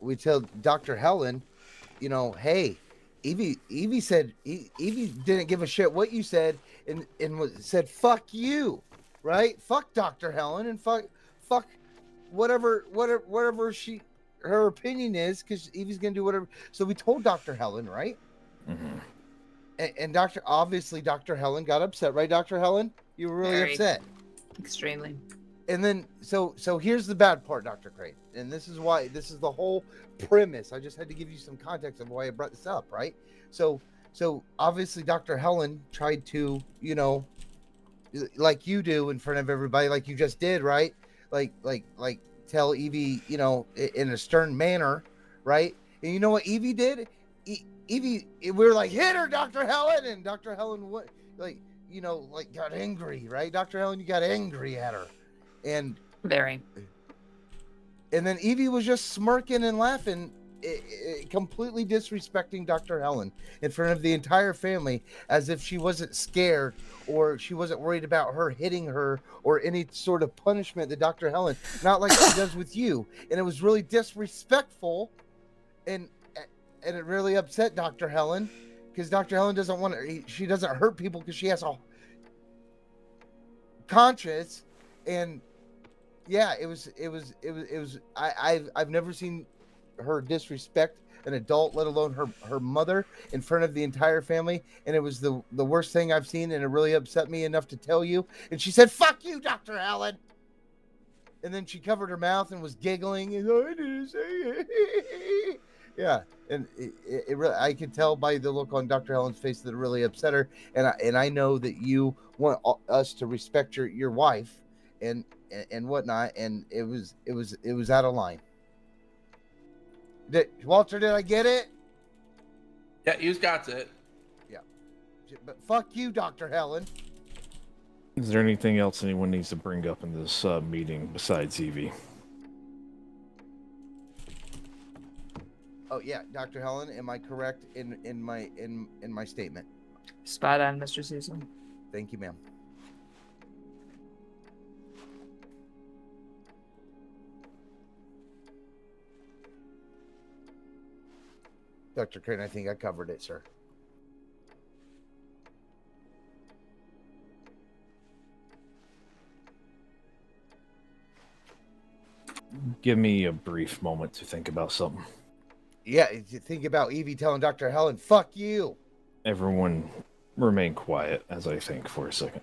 we tell Dr. Helen, hey, Evie said Evie didn't give a shit what you said, and said fuck you, right? Fuck Dr. Helen and fuck whatever her opinion is, because Evie's gonna do whatever. So we told Dr. Helen, right? Mm-hmm. And Dr. Helen got upset, right? Dr. Helen, you were really Very. upset. Extremely. And then so here's the bad part, Dr. Crane, and this is the whole premise. I just had to give you some context of why I brought this up, right? So obviously Dr. Helen tried to, like you do in front of everybody, like you just did, right? Like tell Evie, in a stern manner, right? And you know what Evie did? Evie, we were like, hit her, Dr. Helen, and Dr. Helen, what, like got angry, right? Dr. Helen, you got angry at her, and Very. then Evie was just smirking and laughing, completely disrespecting Dr. Helen in front of the entire family, as if she wasn't scared or she wasn't worried about her hitting her or any sort of punishment that Dr. Helen, not like she does with you. And it was really disrespectful, and it really upset Dr. Helen, because Dr. Helen doesn't want to, she doesn't hurt people because she has a conscience. And yeah, it was I've never seen her disrespect an adult, let alone her mother, in front of the entire family, and it was the worst thing I've seen, and it really upset me enough to tell you. And she said, fuck you, Dr. Allen. And then she covered her mouth and was giggling, and I didn't say it. Yeah, and it really, I could tell by the look on Dr. Helen's face that it really upset her. And I know that you want us to respect your wife and whatnot, and it was out of line. Walter, did I get it? Yeah, you got it. Yeah, but fuck you, Dr. Helen. Is there anything else anyone needs to bring up in this meeting besides Evie? Oh yeah, Dr. Helen, am I correct in my statement? Spot on, Mr. Susan. Thank you, ma'am. Dr. Crane, I think I covered it, sir. Give me a brief moment to think about something. Yeah, you think about Evie telling Dr. Helen, fuck you. Everyone remain quiet as I think for a second.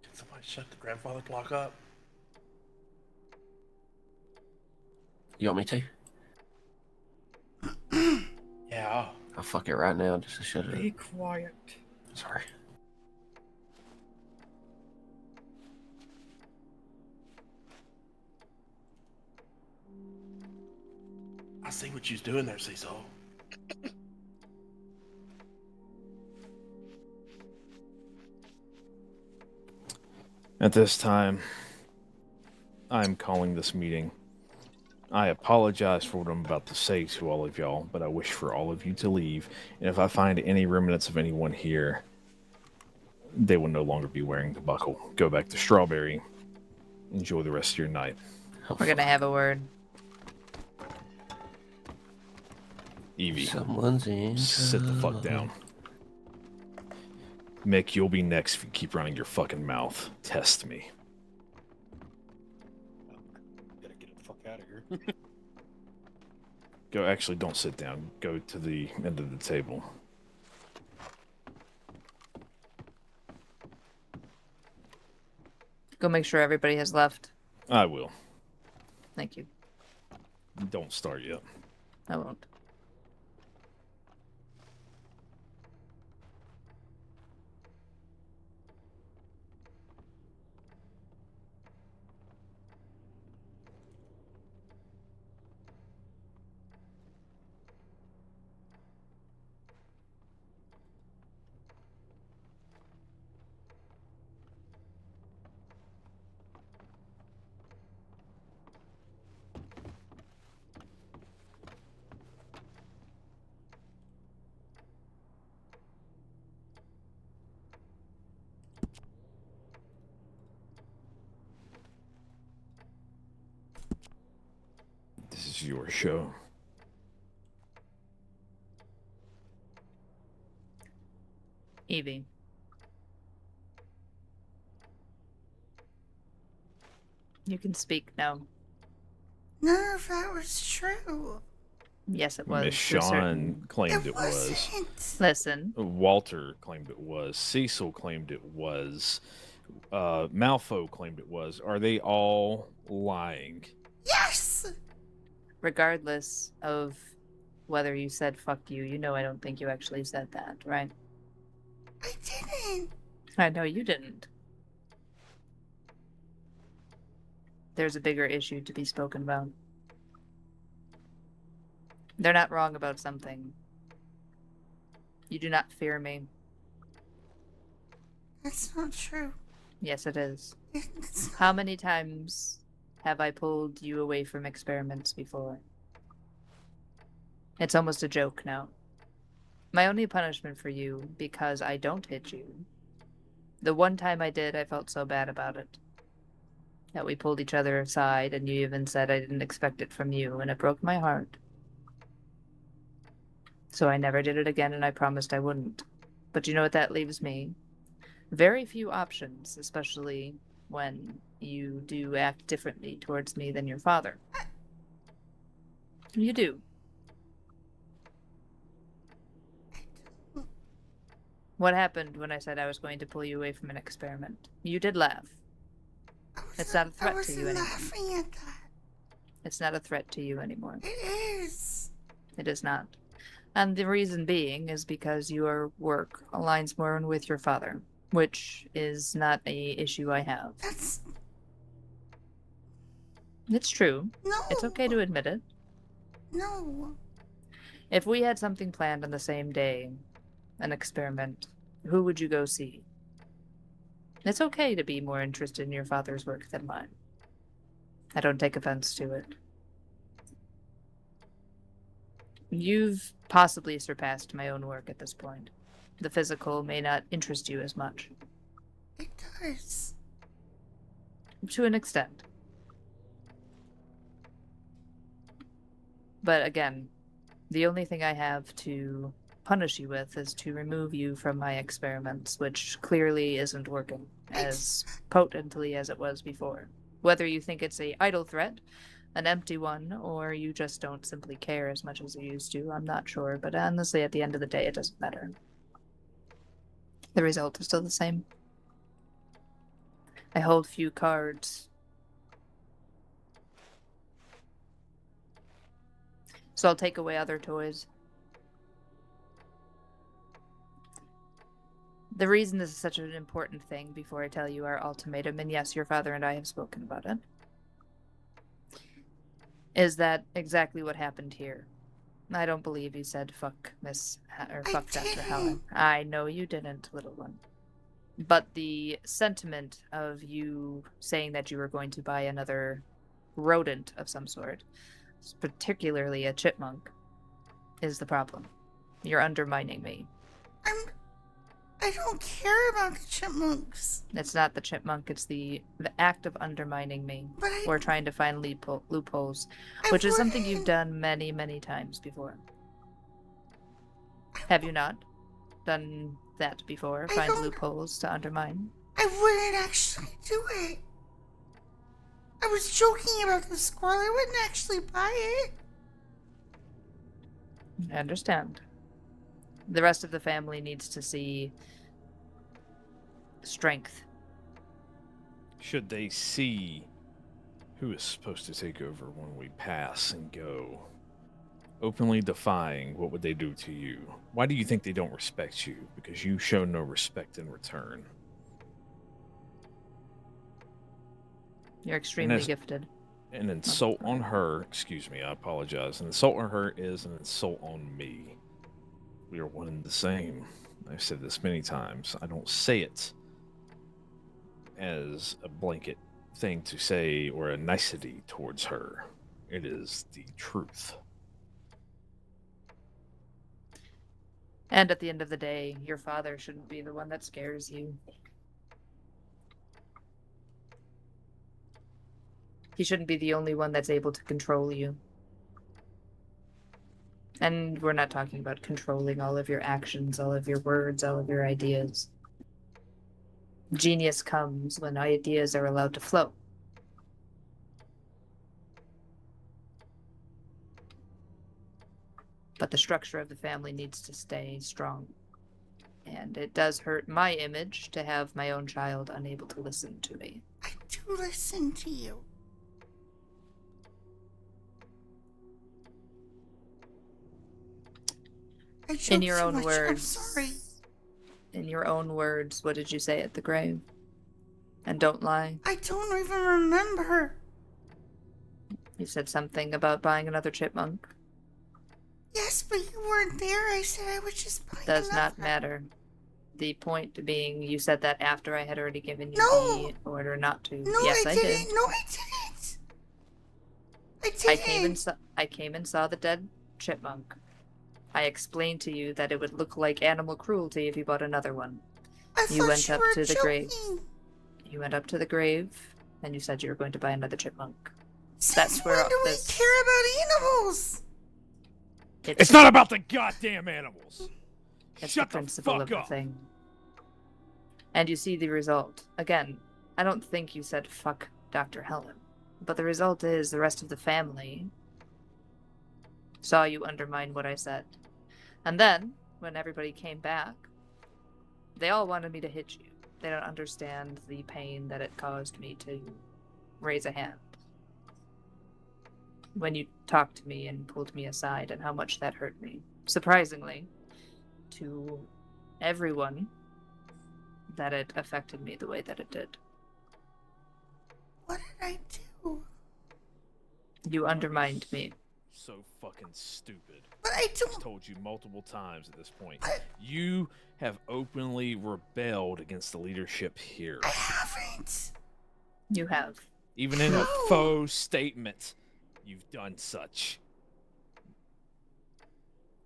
Can somebody shut the grandfather clock up? You want me to? Yeah. I'll fuck it right now just to shut it up. Be quiet. Sorry. I see what you's doing there, Cecil. At this time, I'm calling this meeting. I apologize for what I'm about to say to all of y'all, but I wish for all of you to leave, and if I find any remnants of anyone here, they will no longer be wearing the buckle. Go back to Strawberry. Enjoy the rest of your night. We're gonna have a word. Evie, Someone's in sit the fuck trouble. down. Mick, you'll be next if you keep running your fucking mouth. Test me. Gotta get the fuck out of here. Go, actually, don't sit down. Go to the end of the table. Go make sure everybody has left. I will. Thank you. Don't start yet. I won't. is your show. Evie. You can speak now. None of that was true. Yes, it was. Miss to a Shawn certain- claimed it was. wasn't. Listen, Walter claimed it was. Cecil claimed it was. Malfo claimed it was. Are they all lying? Yes! regardless of whether you said fuck you, you know I don't think you actually said that, right? I didn't. I know you didn't. There's a bigger issue to be spoken about. They're not wrong about something. You do not fear me. That's not true. Yes, it is. It's not. How many times have I pulled you away from experiments before? It's almost a joke now. My only punishment for you, because I don't hit you. The one time I did, I felt so bad about it. That we pulled each other aside, and you even said I didn't expect it from you, and it broke my heart. So I never did it again, and I promised I wouldn't. But you know what that leaves me? Very few options, especially when you do act differently towards me than your father. You do. What happened when I said I was going to pull you away from an experiment? You did laugh. It's not a threat to you I anymore. wasn't laughing at that. It's not a threat to you anymore. It is. It is not. And the reason being is because your work aligns more with your father, which is not a issue I have. That's It's true. no. It's okay to admit it. No. If we had something planned on the same day, an experiment, who would you go see? It's okay to be more interested in your father's work than mine. I don't take offense to it. You've possibly surpassed my own work at this point. The physical may not interest you as much. It does. To an extent. But again, the only thing I have to punish you with is to remove you from my experiments, which clearly isn't working as potently as it was before. Whether you think it's a idle threat, an empty one, or you just don't simply care as much as you used to, I'm not sure, but honestly, at the end of the day, it doesn't matter. The result is still the same. I hold few cards. So I'll take away other toys. The reason this is such an important thing, before I tell you our ultimatum, and yes, your father and I have spoken about it, is that exactly what happened here. I don't believe you said fuck fuck Dr. Helen. I know you didn't, little one. But the sentiment of you saying that you were going to buy another rodent of some sort, particularly a chipmunk, is the problem. You're undermining me. I don't care about the chipmunks. It's not the chipmunk, it's the act of undermining me. But I, Or trying to find loopholes, I which is something you've wouldn't- done many, many times before. Have you not done that before? I Find don't- loopholes to undermine? I wouldn't actually do it. I was joking about the squirrel. I wouldn't actually buy it. I understand. The rest of the family needs to see strength. Should they see who is supposed to take over when we pass and go, openly defying, what would they do to you? Why do you think they don't respect you? Because you show no respect in return. You're extremely as- gifted. An insult on her, excuse me, I apologize. An insult on her is an insult on me. We are one and the same. I've said this many times. I don't say it as a blanket thing to say or a nicety towards her. It is the truth. And at the end of the day, your father shouldn't be the one that scares you. He shouldn't be the only one that's able to control you. And we're not talking about controlling all of your actions, all of your words, all of your ideas. Genius comes when ideas are allowed to flow. But the structure of the family needs to stay strong. And it does hurt my image to have my own child unable to listen to me. I do listen to you. I In joke your too own much. words. I'm sorry. In your own words, what did you say at the grave? And don't lie. I don't even remember. You said something about buying another chipmunk. Yes, but you weren't there. I said I was just buying Does not another. matter. The point being, you said that after I had already given you No. the order not to. No, Yes, I I didn't. did. No, I didn't. I didn't. I came and saw the dead chipmunk. I explained to you that it would look like animal cruelty if you bought another one. I You thought went you up were to the joking. grave. You went up to the grave, and you said you were going to buy another chipmunk. Since That's where when do we this- care about animals? It's not about the goddamn animals. It's Shut the the principle fuck of the up. thing. And you see the result. Again, I don't think you said fuck Dr. Helen. But the result is the rest of the family saw you undermine what I said. And then, when everybody came back, they all wanted me to hit you. They don't understand the pain that it caused me to raise a hand. When you talked to me and pulled me aside, and how much that hurt me. Surprisingly, to everyone, that it affected me the way that it did. What did I do? You undermined me. So fucking stupid. But I I've don't. told you multiple times at this point. But You have openly rebelled against the leadership here. I haven't. You have. Even in a No. faux statement, you've done such.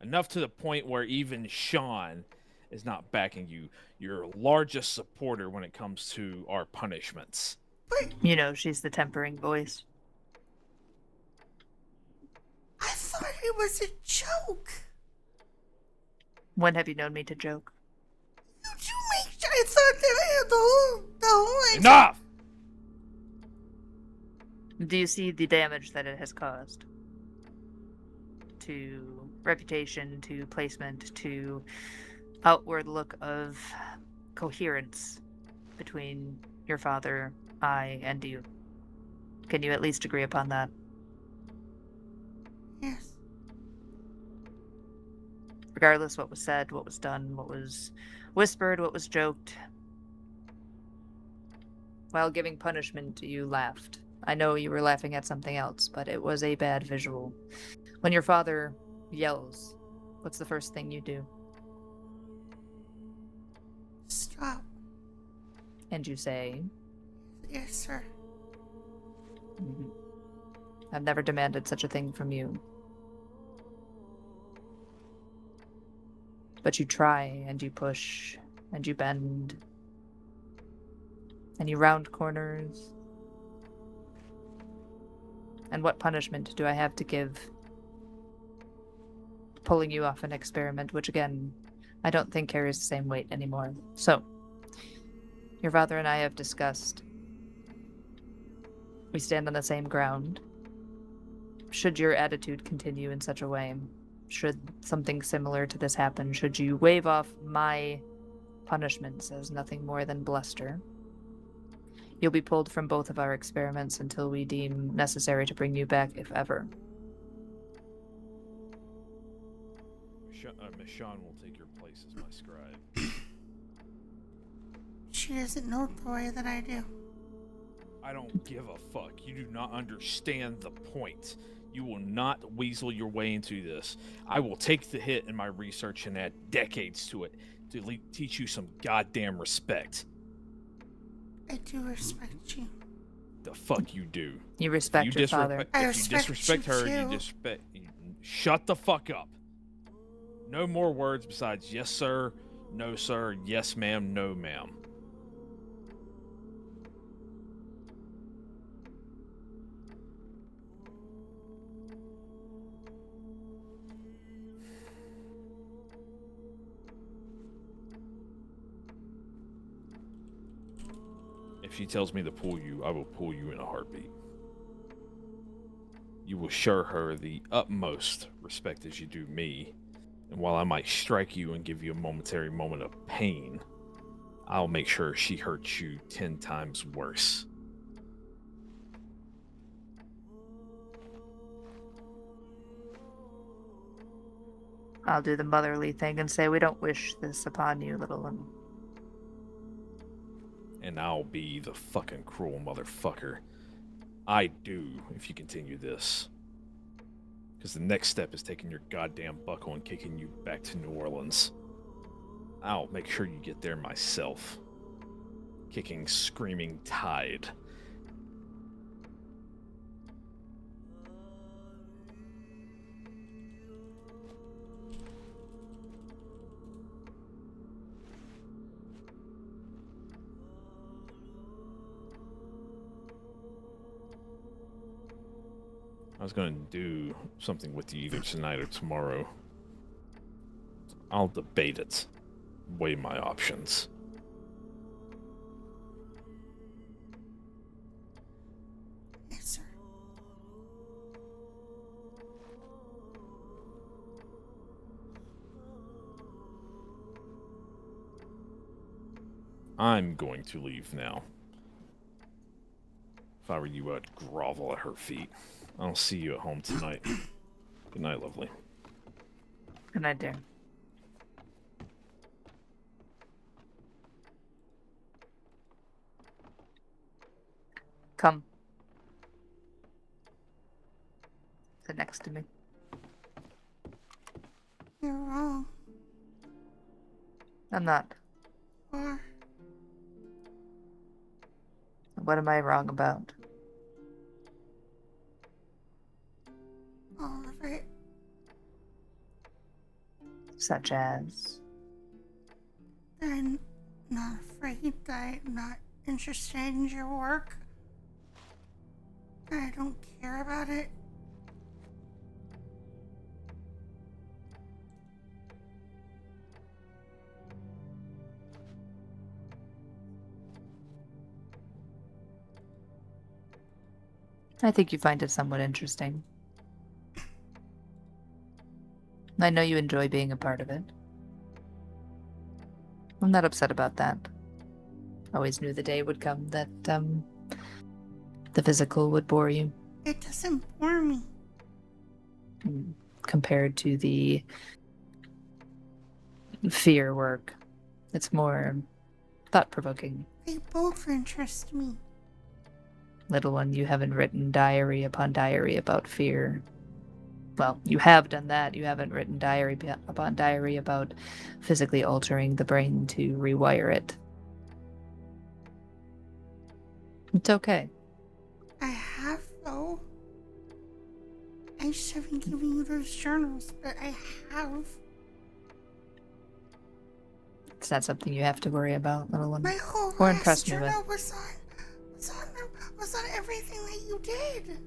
Enough to the point where even Sean is not backing you. Your largest supporter when it comes to our punishments. But You know, she's the tempering voice. I thought it was a joke. When have you known me to joke? You do make. I thought that I had the whole. Enough! Do you see the damage that it has caused? To reputation, to placement, to outward look of coherence between your father, I, and you. Can you at least agree upon that? Yes. Regardless what was said, what was done, what was whispered, what was joked. While giving punishment, you laughed. I know you were laughing at something else, but it was a bad visual. When your father yells, what's the first thing you do? Stop. And you say, Yes, sir. "Mhm. I've never demanded such a thing from you. But you try, and you push, and you bend, and you round corners. And what punishment do I have to give? Pulling you off an experiment, which again, I don't think carries the same weight anymore. So, your father and I have discussed. We stand on the same ground. Should your attitude continue in such a way, should something similar to this happen, should you wave off my punishments as nothing more than bluster, you'll be pulled from both of our experiments until we deem necessary to bring you back, if ever. Miss Sean will take your place as my scribe. She doesn't know it the way that I do. I don't give a fuck. You do not understand the point. You will not weasel your way into this. I will take the hit in my research and add decades to it to teach you some goddamn respect. I do respect you. The fuck you do. You respect your father. I If you respect disrespect you her, too. shut the fuck up. No more words besides yes sir, no sir, yes ma'am, no ma'am. If she tells me to pull you, I will pull you in a heartbeat. You will show her the utmost respect as you do me, and while I might strike you and give you a momentary moment of pain, I'll make sure she hurts you 10 times worse. I'll do the motherly thing and say we don't wish this upon you, little one. And I'll be the fucking cruel motherfucker. I do if you continue this. Because the next step is taking your goddamn buckle and kicking you back to New Orleans. I'll make sure you get there myself. Kicking Screaming Tide. I was going to do something with you either tonight or tomorrow. I'll debate it. Weigh my options. Yes, sir. I'm going to leave now. If I were you, I'd grovel at her feet. I'll see you at home tonight. Good night, lovely. Good night, dear. Come. Sit next to me. You're wrong. I'm not. Or What am I wrong about? all of it. Such as... I'm not afraid that I'm not interested in your work. I don't care about it. I think you find it somewhat interesting. I know you enjoy being a part of it. I'm not upset about that. Always knew the day would come that, the physical would bore you. It doesn't bore me. Compared to the fear work. It's more thought-provoking. They both interest me. Little one, you haven't written diary upon diary about fear. Well, you have done that. You haven't written diary upon diary about physically altering the brain to rewire it. It's okay. I have, though. I just haven't given you those journals, but I have. It's not something you have to worry about, little one. My whole Or last impress me with. journal was on everything that you did.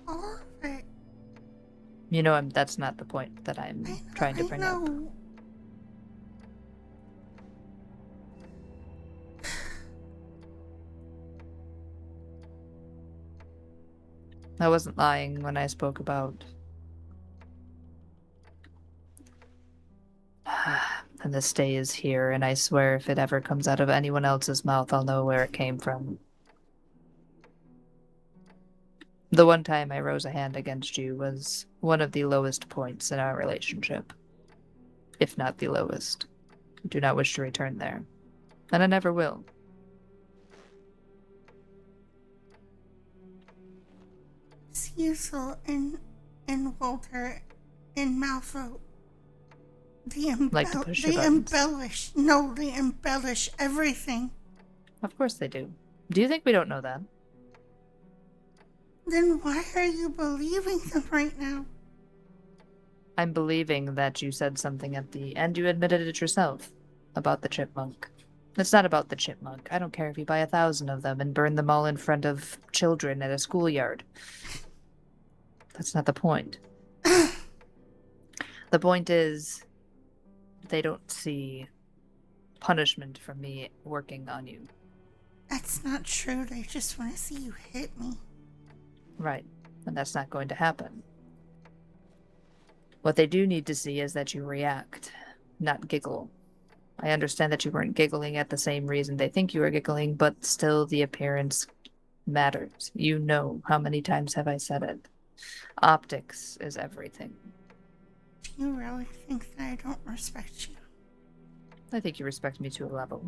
All of it. You know, that's not the point that I'm trying to bring up. know. I wasn't lying when I spoke about... And this day is here, and I swear if it ever comes out of anyone else's mouth, I'll know where it came from. The one time I rose a hand against you was one of the lowest points in our relationship. If not the lowest. I do not wish to return there. And I never will. Cecil and Walter and Malfoy. Like to push your They buttons. they embellish everything. Of course they do. Do you think we don't know that? Then why are you believing them right now? I'm believing that you said something at the end. You admitted it yourself about the chipmunk. It's not about the chipmunk. I don't care if you buy 1,000 of them and burn them all in front of children at a schoolyard. That's not the point. The point is, they don't see punishment from me working on you. That's not true. They just want to see you hit me. Right. And that's not going to happen. What they do need to see is that you react, not giggle. I understand that you weren't giggling at the same reason they think you were giggling, but still the appearance matters. You know how many times have I said it. Optics is everything. Do you really think that I don't respect you? I think you respect me to a level.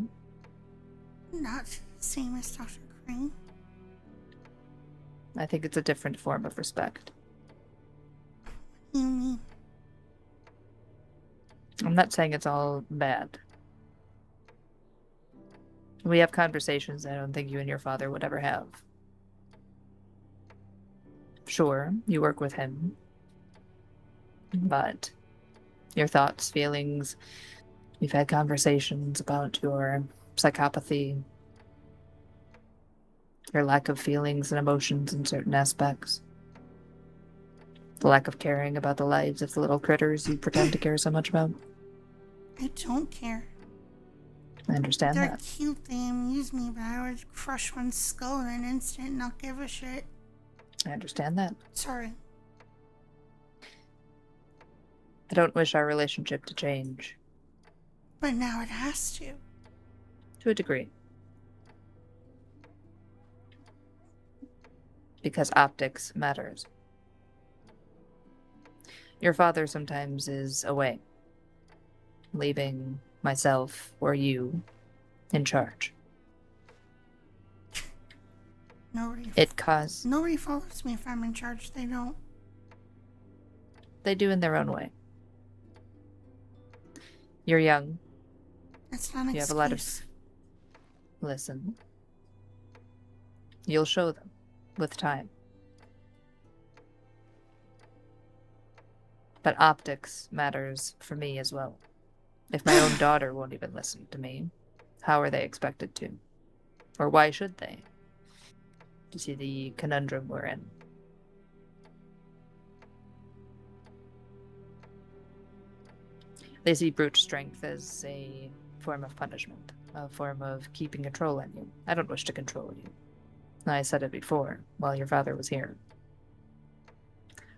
Not the same as Dr. Crane. I think it's a different form of respect. What do you mean? I'm not saying it's all bad. We have conversations I don't think you and your father would ever have. Sure, you work with him. But your thoughts, feelings, we've had conversations about your psychopathy, your lack of feelings and emotions in certain aspects, the lack of caring about the lives of the little critters you pretend to care so much about. I don't care. I understand They're that. cute, they amuse me, but I would crush one skull in an instant and not give a shit. I understand that. Sorry. I don't wish our relationship to change. But now it has to. To a degree. Because optics matters. Your father sometimes is away, leaving myself or you in charge. Nobody follows me if I'm in charge. They don't. They do in their own way. You're young. That's not an You excuse. have a lot of... Listen. You'll show them with time. But optics matters for me as well. If my own daughter won't even listen to me, how are they expected to? Or why should they? You see the conundrum we're in. They see brute strength as a form of punishment, a form of keeping control on you. I don't wish to control you. I said it before, while your father was here.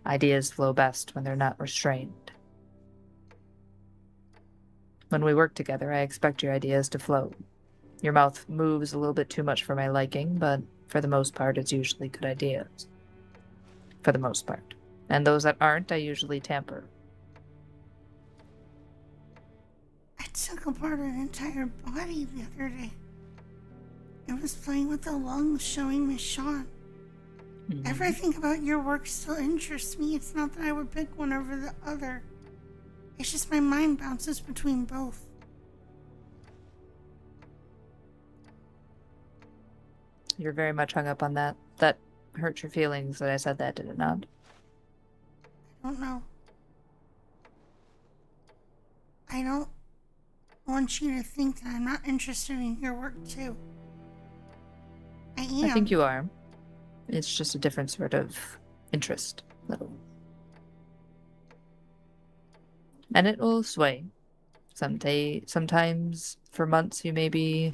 Ideas flow best when they're not restrained. When we work together, I expect your ideas to flow. Your mouth moves a little bit too much for my liking, but for the most part, it's usually good ideas. For the most part. And those that aren't, I usually tamper. I took apart an entire body the other day. I was playing with the lungs, showing Miss Shawn. Everything about your work still interests me. It's not that I would pick one over the other. It's just my mind bounces between both. You're very much hung up on that. That hurt your feelings that I said that, did it not? I don't know. I don't want you to think that I'm not interested in your work too. I am. I think you are. It's just a different sort of interest level. And it will sway. Sometimes for months you may be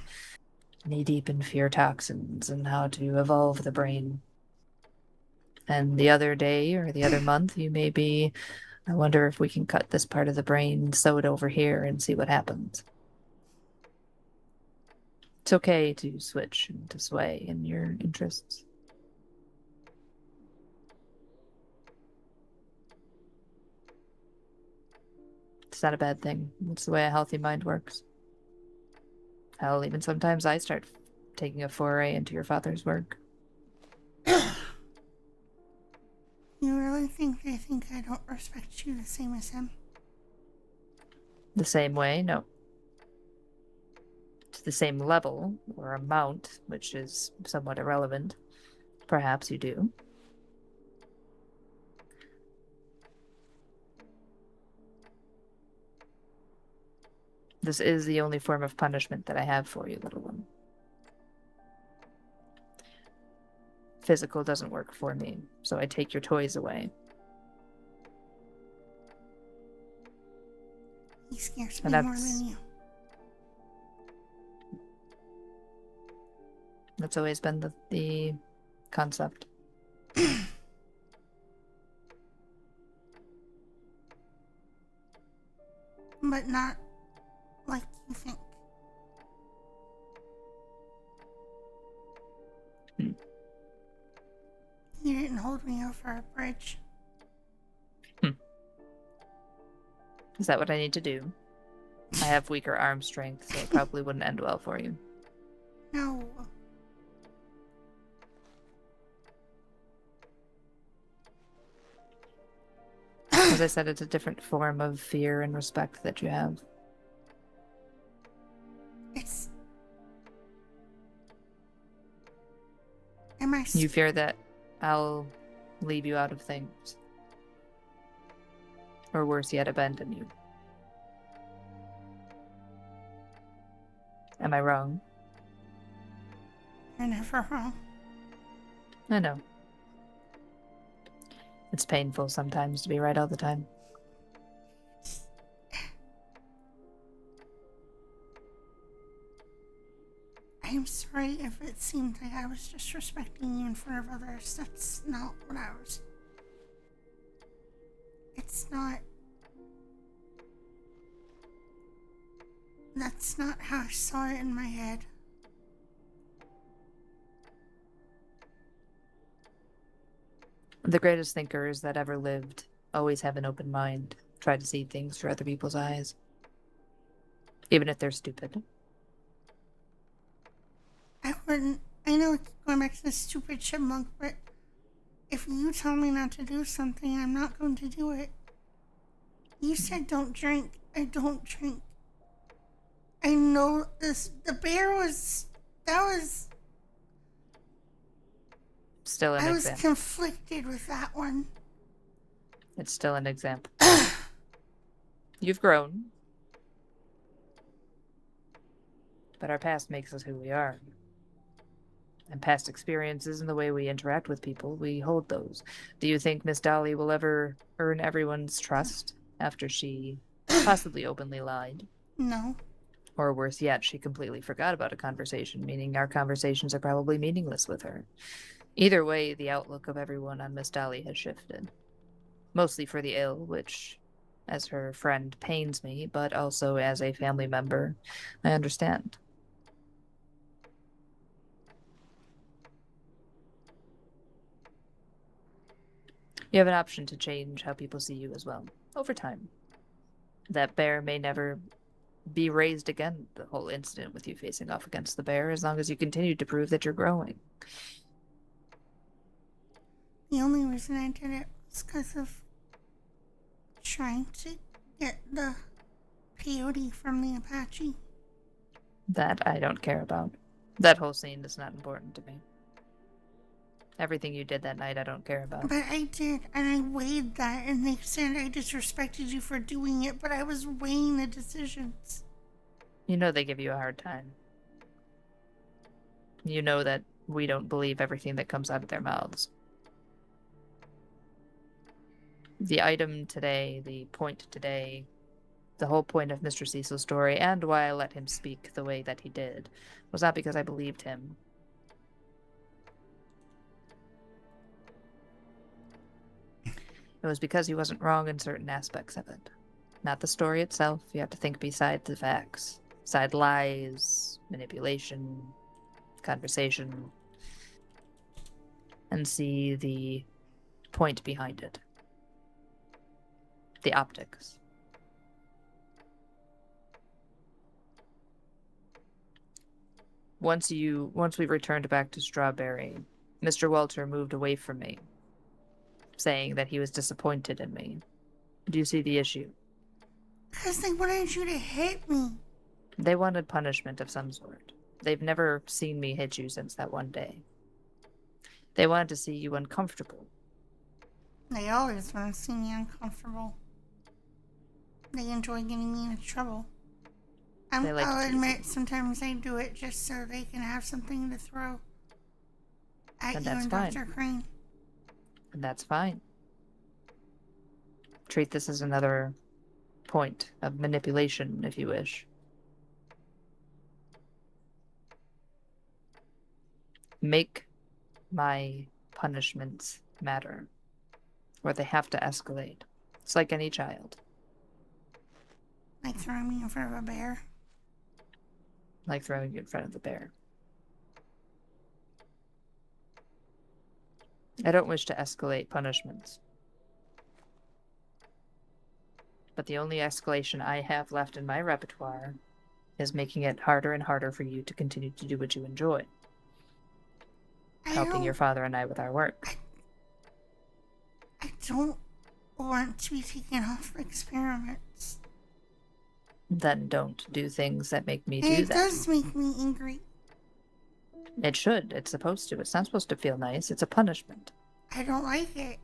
knee-deep in fear toxins and how to evolve the brain. And the other day or the other month you may be, I wonder if we can cut this part of the brain, sew it over here, and see what happens. It's okay to switch and to sway in your interests. It's not a bad thing. It's the way a healthy mind works. Hell, even sometimes I start taking a foray into your father's work. You really think they think I don't respect you the same as him? The same way? No. To the same level, or amount, which is somewhat irrelevant. Perhaps you do. This is the only form of punishment that I have for you, little one. Physical doesn't work for me, so I take your toys away. He scares And me more that's- than you. That's always been the concept. But not like you think. You didn't hold me over a bridge. Is that what I need to do? I have weaker arm strength, so it probably wouldn't end well for you. No. As I said, it's a different form of fear and respect that you have. It's... Am I... You fear that I'll leave you out of things. Or worse yet, abandon you. Am I wrong? You're never wrong. I know. It's painful sometimes to be right all the time. I'm sorry if it seemed like I was disrespecting you in front of others. That's not what I was... It's not... That's not how I saw it in my head. The greatest thinkers that ever lived always have an open mind, try to see things through other people's eyes, even if they're stupid. I know it's going back to the stupid chipmunk, but if you tell me not to do something, I'm not going to do it. You said don't drink. I don't drink. I know this. The bear was... That was... Still an I was example. conflicted with that one. It's still an example. You've grown. But our past makes us who we are. And past experiences and the way we interact with people, we hold those. Do you think Miss Dolly will ever earn everyone's trust after she possibly openly lied? No. Or worse yet, she completely forgot about a conversation, meaning our conversations are probably meaningless with her. Either way, the outlook of everyone on Miss Dolly has shifted. Mostly for the ill, which, as her friend, pains me, but also as a family member, I understand. You have an option to change how people see you as well, over time. That bear may never be raised again, the whole incident with you facing off against the bear, as long as you continue to prove that you're growing. The only reason I did it was because of trying to get the peyote from the Apache. That I don't care about. That whole scene is not important to me. Everything you did that night, I don't care about. But I did, and I weighed that, and they said I disrespected you for doing it, but I was weighing the decisions. You know they give you a hard time. You know that we don't believe everything that comes out of their mouths. The item today, the point today, the whole point of Mr. Cecil's story, and why I let him speak the way that he did, was not because I believed him. It was because he wasn't wrong in certain aspects of it. Not the story itself. You have to think beside the facts. Beside lies, manipulation, conversation, and see the point behind it. The optics. Once we returned back to Strawberry, Mr. Walter moved away from me, saying that he was disappointed in me. Do you see the issue? Because they wanted you to hit me. They wanted punishment of some sort. They've never seen me hit you since that one day. They wanted to see you uncomfortable. They always want to see me uncomfortable. They enjoy getting me into trouble. They like to I'll tease admit, sometimes I do it just so they can have something to throw at And you that's and fine. Dr. Crane. And that's fine. Treat this as another point of manipulation, if you wish. make my punishments matter, or they have to escalate. It's like any child, Like throwing me in front of a bear. like throwing you in front of the bear. I don't wish to escalate punishments. But the only escalation I have left in my repertoire is making it harder and harder for you to continue to do what you enjoy. Helping your father and I with our work. I don't want to be taken off for experiments. Then don't do things that make me do It that. does make me angry. It should. It's supposed to. It's not supposed to feel nice. It's a punishment. I don't like it.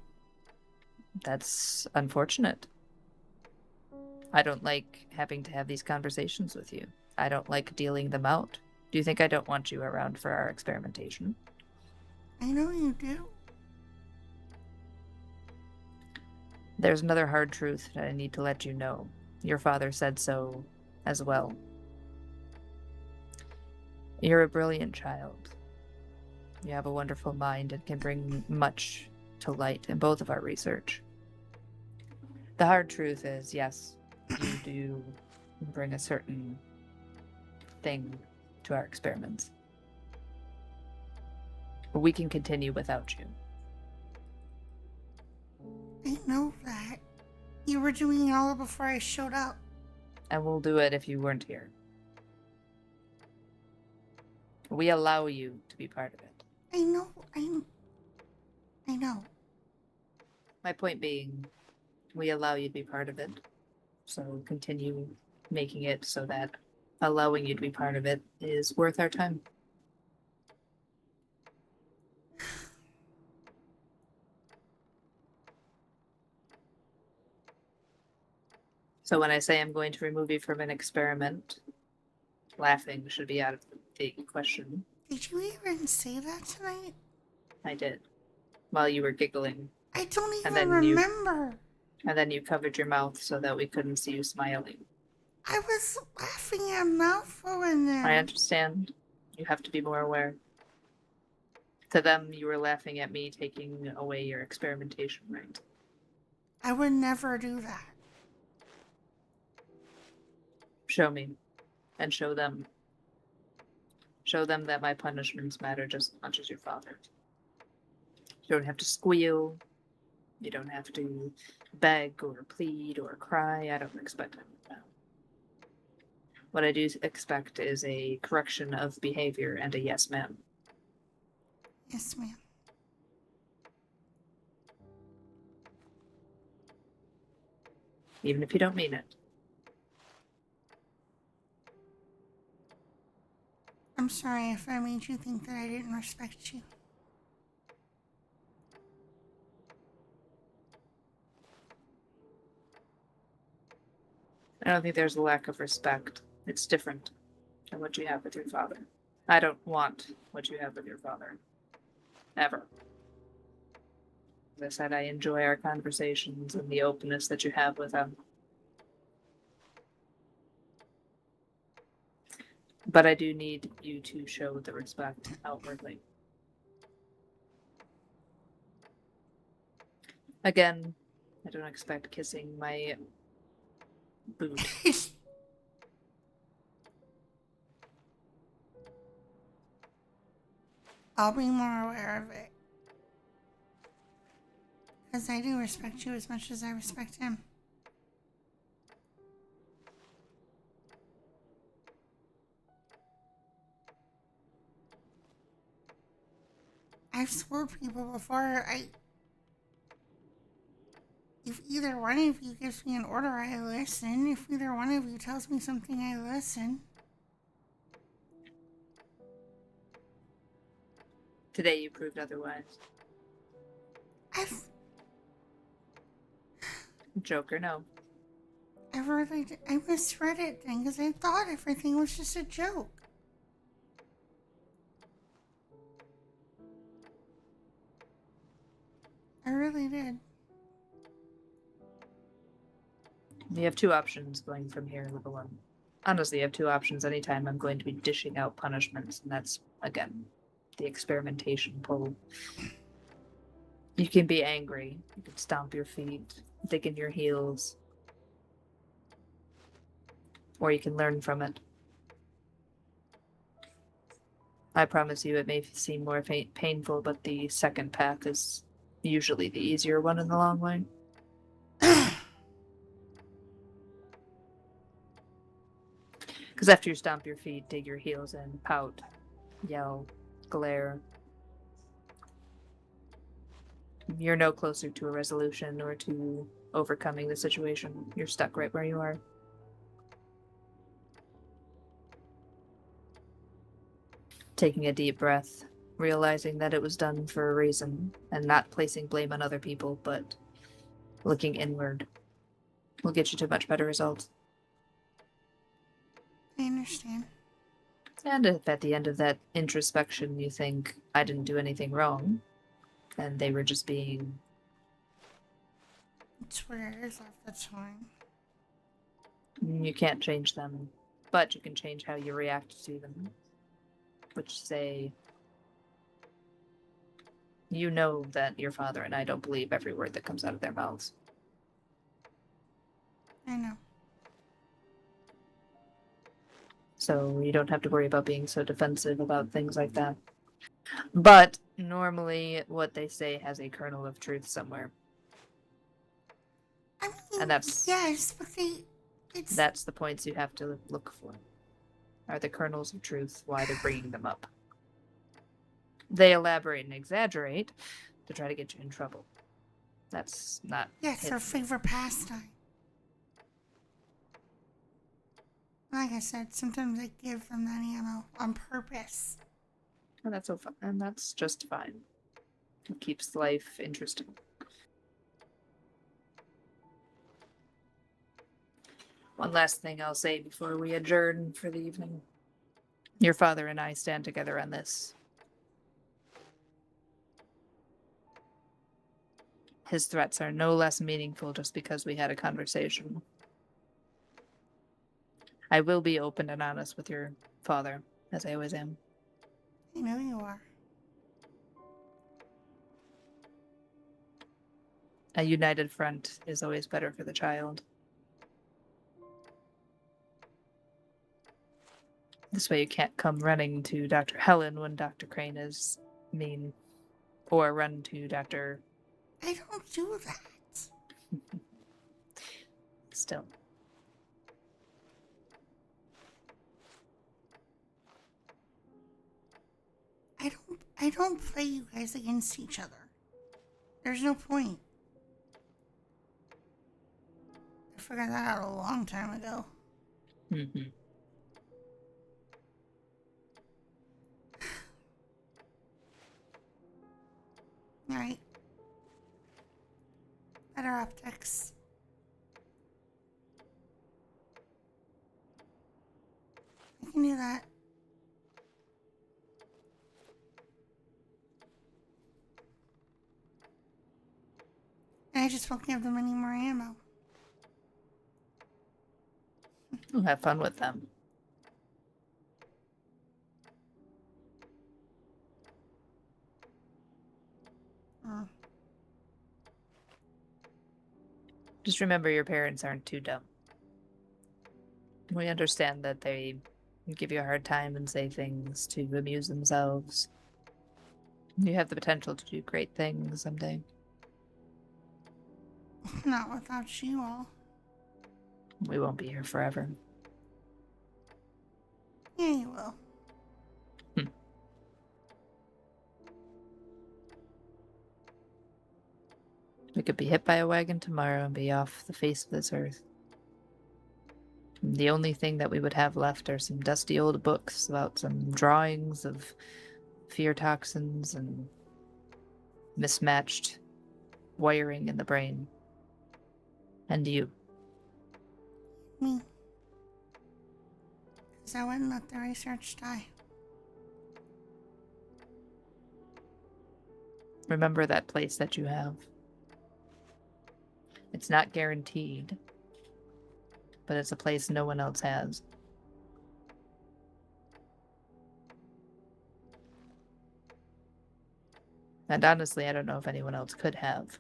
That's unfortunate. I don't like having to have these conversations with you. I don't like dealing them out. Do you think I don't want you around for our experimentation? I know you do. There's another hard truth that I need to let you know. Your father said so as well. You're a brilliant child. You have a wonderful mind and can bring much to light in both of our research. The hard truth is, yes, you do bring a certain thing to our experiments. But we can continue without you. I know that. You were doing it all before I showed up. And we'll do it if you weren't here. We allow you to be part of it. I know. I know. My point being, we allow you to be part of it. So continue making it so that allowing you to be part of it is worth our time. So when I say I'm going to remove you from an experiment, laughing should be out of the question. Did you even say that tonight? I did. While you were giggling. I don't even then remember. And then you covered your mouth so that we couldn't see you smiling. I was laughing at mouthful in there. I understand. You have to be more aware. To them, you were laughing at me taking away your experimentation right. I would never do that. Show me. And show them. Show them that my punishments matter just as much as your father's. You don't have to squeal. You don't have to beg or plead or cry. I don't expect any of that. What I do expect is a correction of behavior and a yes, ma'am. Yes, ma'am. Even if you don't mean it. I'm sorry if I made you think that I didn't respect you. I don't think there's a lack of respect. It's different than what you have with your father. I don't want what you have with your father. Ever. As I said, I enjoy our conversations and the openness that you have with him. But I do need you to show the respect outwardly. Again, I don't expect kissing my boot. I'll be more aware of it. Because I do respect you as much as I respect him. I've swore people before, if either one of you gives me an order, I listen. If either one of you tells me something, I listen. Today you proved otherwise. Joker, no. I misread it then because I thought everything was just a joke. I really did. You have two options going from here, little one. Honestly, you have two options anytime I'm going to be dishing out punishments, and that's, again, the experimentation pole. You can be angry. You can stomp your feet, dig in your heels. Or you can learn from it. I promise you it may seem more painful, but the second path is usually the easier one in the long way. Because after you stomp your feet, dig your heels in, pout, yell, glare, you're no closer to a resolution or to overcoming the situation. You're stuck right where you are. Taking a deep breath, realizing that it was done for a reason, and not placing blame on other people, but looking inward will get you to much better results. I understand. And if at the end of that introspection you think, I didn't do anything wrong, and they were just being... It's what it is at the time. You can't change them, but you can change how you react to them. Which say, you know that your father and I don't believe every word that comes out of their mouths. I know. So you don't have to worry about being so defensive about things like that. But normally what they say has a kernel of truth somewhere. I mean, And that's yes, but it's that's the points you have to look for. Are the kernels of truth why they're bringing them up? They elaborate and exaggerate to try to get you in trouble. That's not yes, hidden. her favorite pastime. Like I said, sometimes I give them that ammo on purpose. And that's so fun. And that's just fine. It keeps life interesting. One last thing I'll say before we adjourn for the evening. Your father and I stand together on this. His threats are no less meaningful just because we had a conversation. I will be open and honest with your father, as I always am. I know you are. A united front is always better for the child. This way you can't come running to Dr. Helen when Dr. Crane is mean. Or run to Dr. I don't do that. Still. I don't play you guys against each other. There's no point. I figured that out a long time ago. Mm-hmm. Alright. Better optics. I can do that. And I just won't give them any more ammo. We'll have fun with them. Just remember your parents aren't too dumb. We understand that they give you a hard time and say things to amuse themselves. You have the potential to do great things someday. Not without you all. We won't be here forever. Yeah, you will. We could be hit by a wagon tomorrow and be off the face of this earth. The only thing that we would have left are some dusty old books about some drawings of fear toxins and mismatched wiring in the brain. And you. Me. Because I wouldn't let the research die. Remember that place that you have. It's not guaranteed, but it's a place no one else has. And honestly, I don't know if anyone else could have.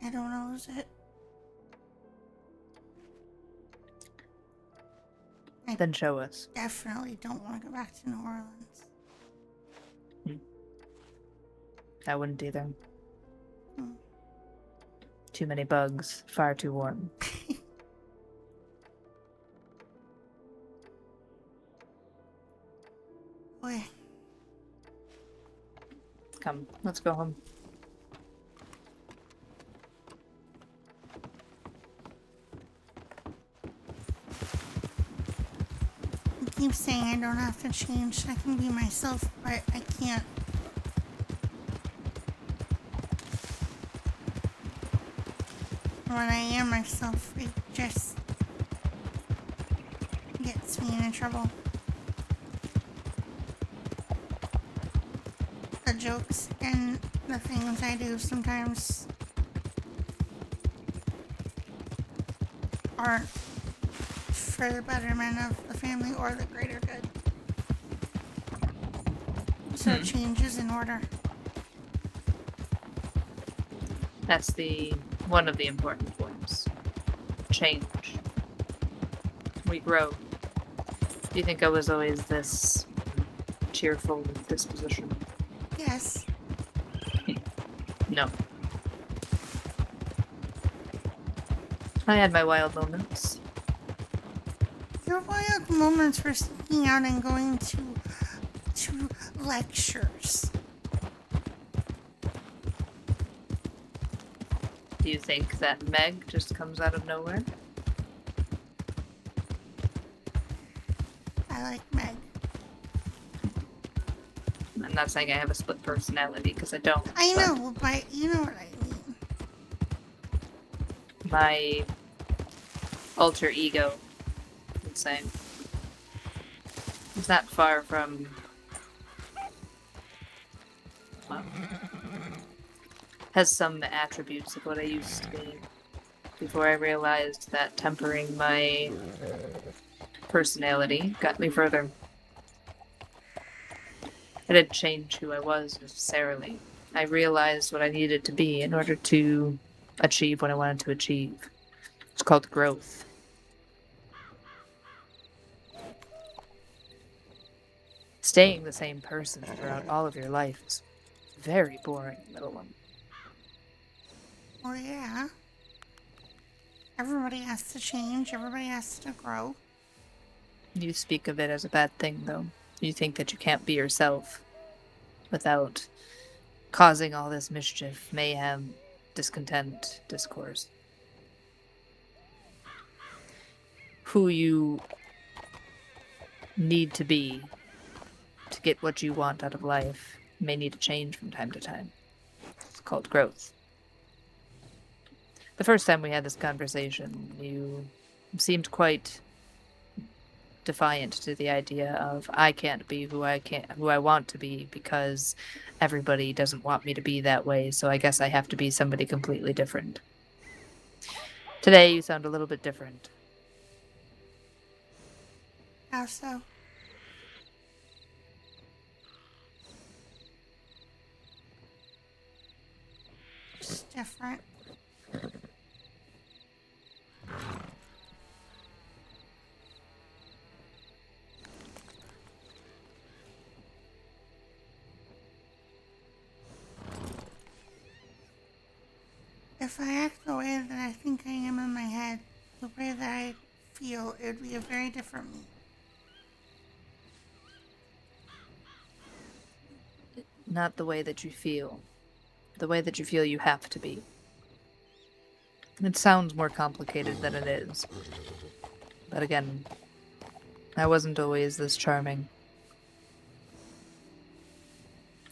I don't know, is it? Then show us. Definitely don't want to go back to New Orleans. I wouldn't either. Hmm. Too many bugs, far too warm. Boy, Come, let's go home. I keep saying I don't have to change. I can be myself, but I can't. When I am myself, it just gets me into trouble. The jokes and the things I do sometimes aren't for the betterment of the family or the greater good. So change is in order. That's one of the important points. Change. We grow. Do you think I was always this cheerful disposition? Yes. No. I had my wild moments. Your wild moments were sneaking out and going to lectures. Do you think that Meg just comes out of nowhere? I like Meg. I'm not saying I have a split personality, because I don't. I but know, but you know what I mean. My alter ego, let's say, is not far from... well, has some attributes of what I used to be before I realized that tempering my personality got me further. I didn't change who I was necessarily. I realized what I needed to be in order to achieve what I wanted to achieve. It's called growth. Staying the same person throughout all of your life is very boring, little one. Well, yeah. Everybody has to change. Everybody has to grow. You speak of it as a bad thing, though. You think that you can't be yourself without causing all this mischief, mayhem, discontent, discourse. Who you need to be to get what you want out of life may need to change from time to time. It's called growth. The first time we had this conversation, you seemed quite defiant to the idea of I can't be who I want to be because everybody doesn't want me to be that way, so I guess I have to be somebody completely different. Today you sound a little bit different. How so? Just different. If I act the way that I think I am in my head, the way that I feel, it would be a very different me. Not the way that you feel. The way that you feel you have to be. It sounds more complicated than it is. But again, I wasn't always this charming.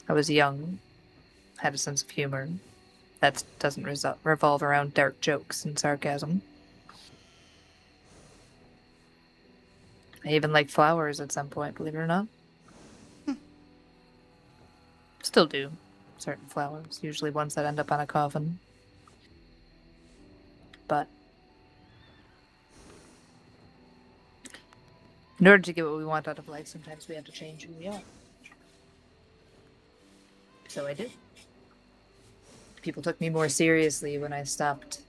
I was young, had a sense of humor. That doesn't revolve around dark jokes and sarcasm. I even liked flowers at some point, believe it or not. Still do. Certain flowers, usually ones that end up on a coffin. But In order to get what we want out of life, sometimes we have to change who we are. So I did. People took me more seriously when I stopped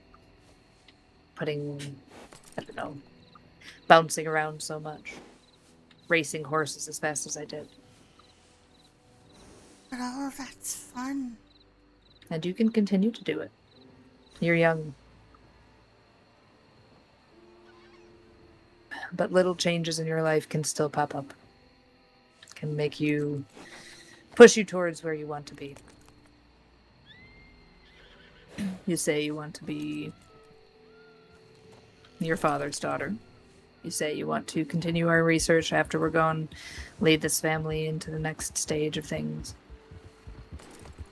bouncing around so much. Racing horses as fast as I did. But all of that's fun. And you can continue to do it. You're young. But little changes in your life can still pop up. Can make you push you towards where you want to be. You say you want to be your father's daughter. You say you want to continue our research after we're gone, lead this family into the next stage of things.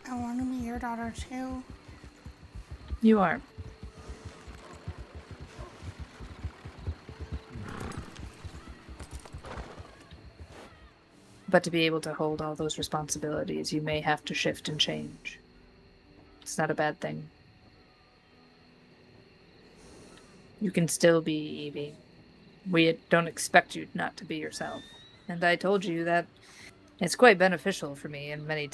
I want to be your daughter too. You are. But to be able to hold all those responsibilities, you may have to shift and change. It's not a bad thing. You can still be Evie. We don't expect you not to be yourself. And I told you that it's quite beneficial for me in many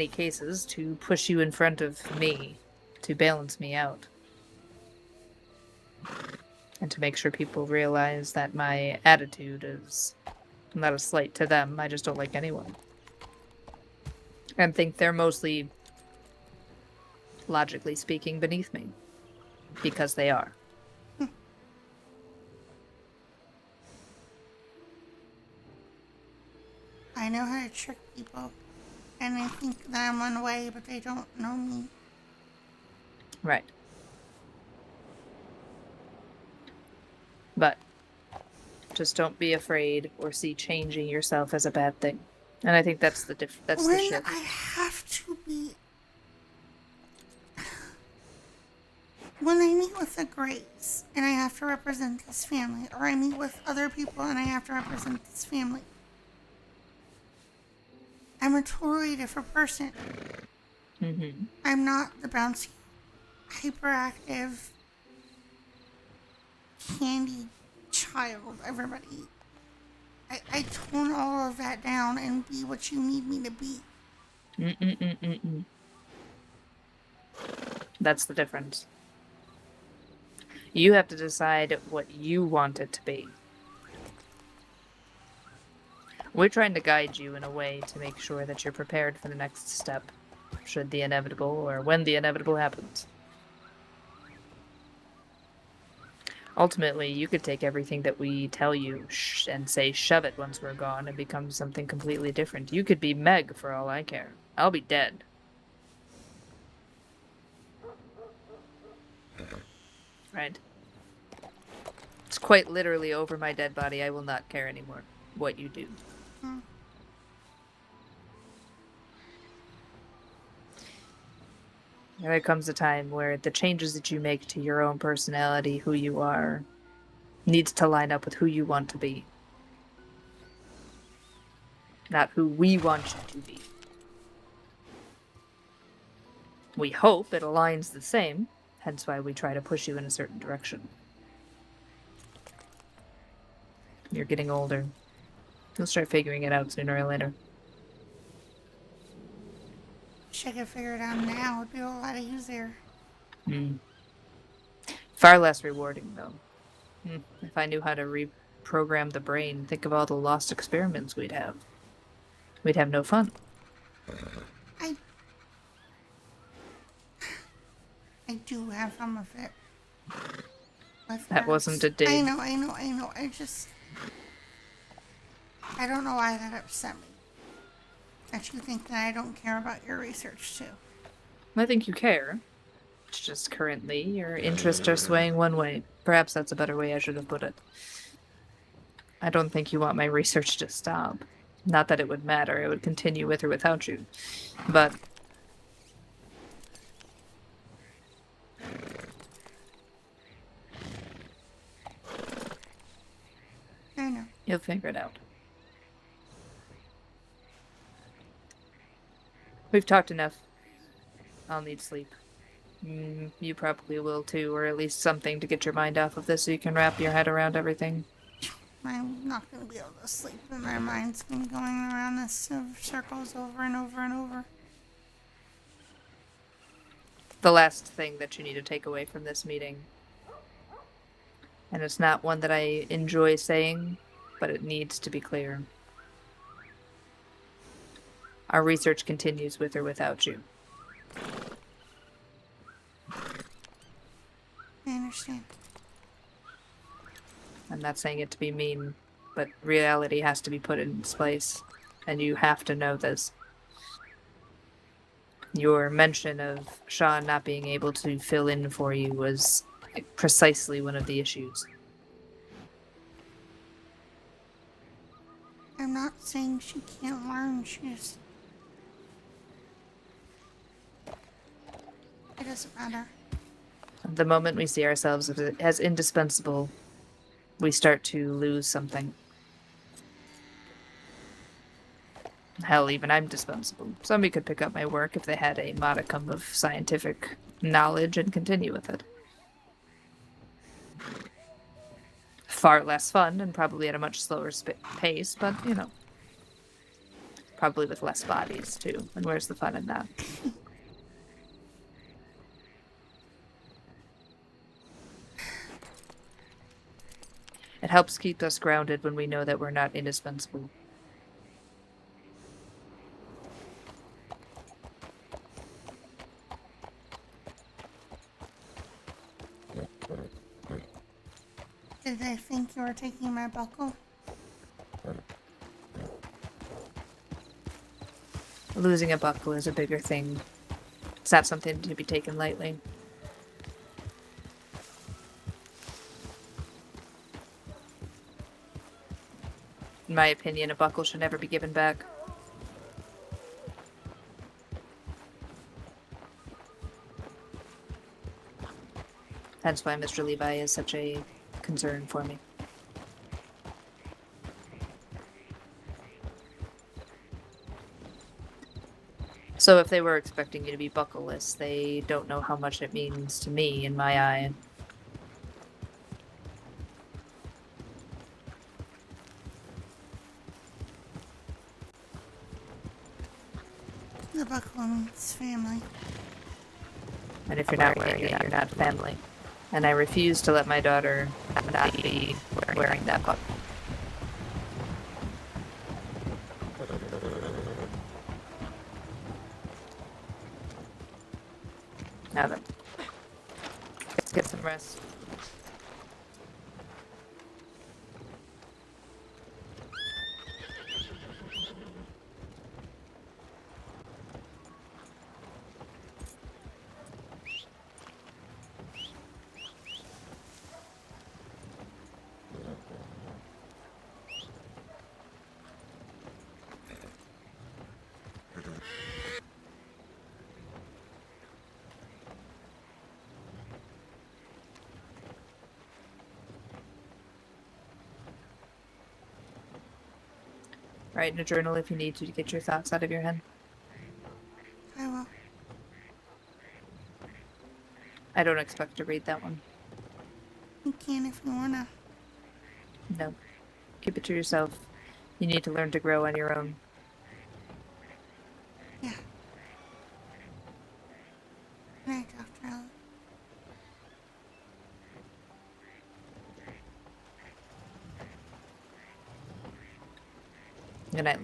cases to push you in front of me, to balance me out. And to make sure people realize that my attitude is not a slight to them. I just don't like anyone. And think they're mostly, logically speaking, beneath me. Because they are. I know how to trick people. And they think that I'm one way, but they don't know me. Right. But just don't be afraid or see changing yourself as a bad thing. And I think that's the that's the When shift. I have to be... When I meet with the Greys and I have to represent this family, or I meet with other people and I have to represent this family, I'm a totally different person. Mm-hmm. I'm not the bouncy, hyperactive, candy child everybody. I tone all of that down and be what you need me to be. Mm-mm-mm-mm-mm. That's the difference. You have to decide what you want it to be. We're trying to guide you in a way to make sure that you're prepared for the next step, should the inevitable or when the inevitable happens. Ultimately, you could take everything that we tell you and say shove it once we're gone and become something completely different. You could be Meg for all I care. I'll be dead. Right? It's quite literally over my dead body. I will not care anymore what you do. There comes a time where the changes that you make to your own personality, who you are, needs to line up with who you want to be. Not who we want you to be. We hope it aligns the same, hence why we try to push you in a certain direction. You're getting older. You'll start figuring it out sooner or later. Wish I could figure it out now. It'd be a lot easier. Far less rewarding, though. If I knew how to reprogram the brain, think of all the lost experiments we'd have. We'd have no fun. I do have fun with it. That wasn't a dig. I know. I don't know why that upset me. That you think that I don't care about your research, too. I think you care. It's just currently your interests are swaying one way. Perhaps that's a better way I should have put it. I don't think you want my research to stop. Not that it would matter. It would continue with or without you. But... I know. you'll figure it out. We've talked enough. I'll need sleep. You probably will too, or at least something to get your mind off of this so you can wrap your head around everything. I'm not going to be able to sleep, and my mind's going to be going around in circles over and over and over. The last thing that you need to take away from this meeting, and it's not one that I enjoy saying, but it needs to be clear. Our research continues with or without you. I understand. I'm not saying it to be mean, but reality has to be put in its place, and you have to know this. Your mention of Sean not being able to fill in for you was precisely one of the issues. I'm not saying she can't learn, she just... It doesn't matter. The moment we see ourselves as indispensable, we start to lose something. Hell, even I'm dispensable. Somebody could pick up my work if they had a modicum of scientific knowledge and continue with it. Far less fun and probably at a much slower pace, but, you know. Probably with less bodies, too. And where's the fun in that? It helps keep us grounded when we know that we're not indispensable. Did they think you were taking my buckle? Losing a buckle is a bigger thing. It's not something to be taken lightly. In my opinion, a buckle should never be given back. That's why Mr. Levi is such a concern for me. So if they were expecting you to be buckleless, they don't know how much it means to me in my eye. The buckle means family. And if you're not wearing it, you're not family. And I refuse to let my daughter not be wearing that buckle. Now then, let's get some rest. Write in a journal if you need to get your thoughts out of your head. I will. I don't expect to read that one. You can if you wanna. No. Keep it to yourself. You need to learn to grow on your own. Yeah. Good night, Dr. Allen. Good night.